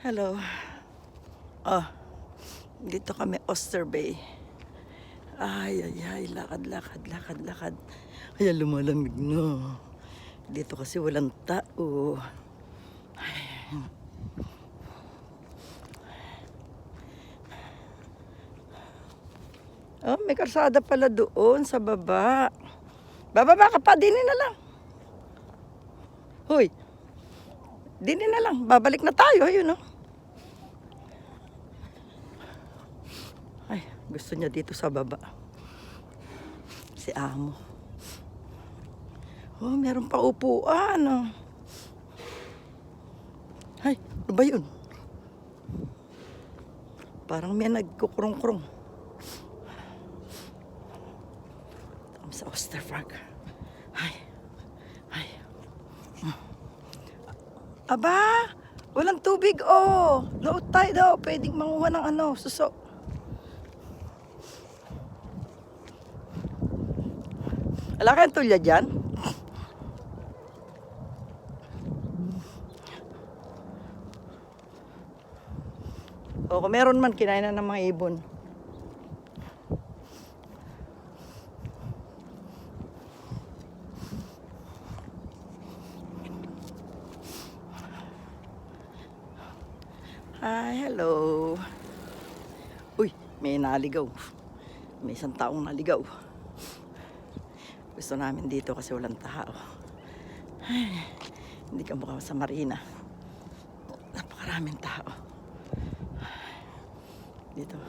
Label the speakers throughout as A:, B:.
A: Hello. Oh, dito kami, Oyster Bay. Ay, lakad. Ay, lumalamig na. Dito kasi walang tao. Oh, may karsada pala doon sa baba. Bababa ka pa, dinin na lang. Hoy, dinin na lang. Babalik na tayo, ayun oh. Ay, gusto niya dito sa baba. Si Amo. Oh, meron pa upuan oh. Ay, ano ba yun? Parang may nagkukurong-kurong. Sa Osterfrag. Ay. Aba, walang tubig oh. Low tide daw, pwedeng manguha ng suso. Wala kayong tulya dyan? O kung meron man, kinain na ng mga ibon. Hi, hello. Uy, may naligaw. May isang taong naligaw. Gusto namin dito kasi walang tao. Ay, hindi ka mukha sa marina. Napakaraming tao. Dito.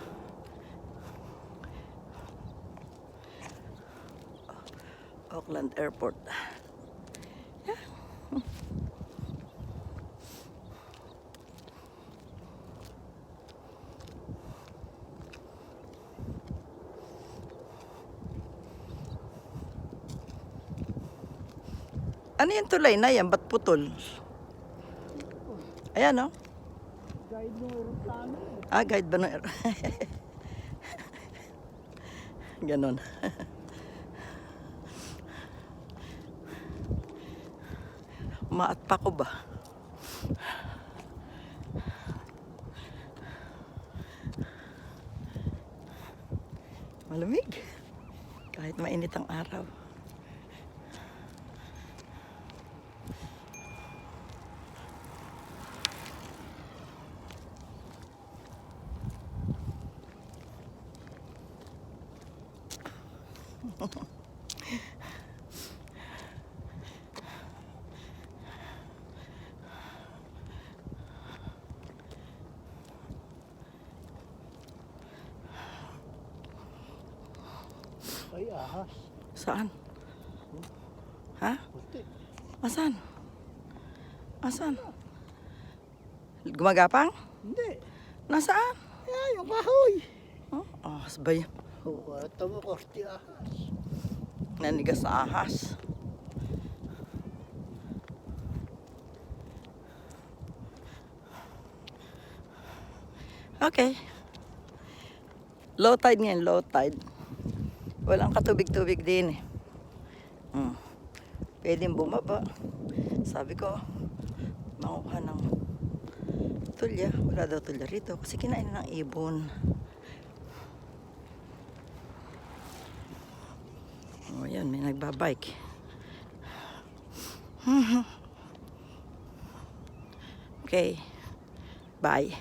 A: Auckland Airport. Yeah. Ano yung tulay na yan? Ba't putol? Ayan, no?
B: Guide ng aeroplano.
A: Guide ba ng ganon. Maat pa ko ba? Malamig. Kahit mainit ang araw.
B: Ay, ahas.
A: Saan? Ha?
B: Puti.
A: Asan? Asan? Gumagapang?
B: Hindi.
A: Nasaan?
B: Ay, yung kahoy.
A: Oh, ahas ba yan?
B: Oh, ito mo kosti ahas.
A: Nanigas sa ahas. Okay. Low tide ngayon, low tide. Walang katubig-tubig din eh. Pwedeng bumaba. Sabi ko, manguha ng tulya. Wala daw tulya rito kasi kinain ng ibon. Oh, yan, may nagbabike. Okay. Bye.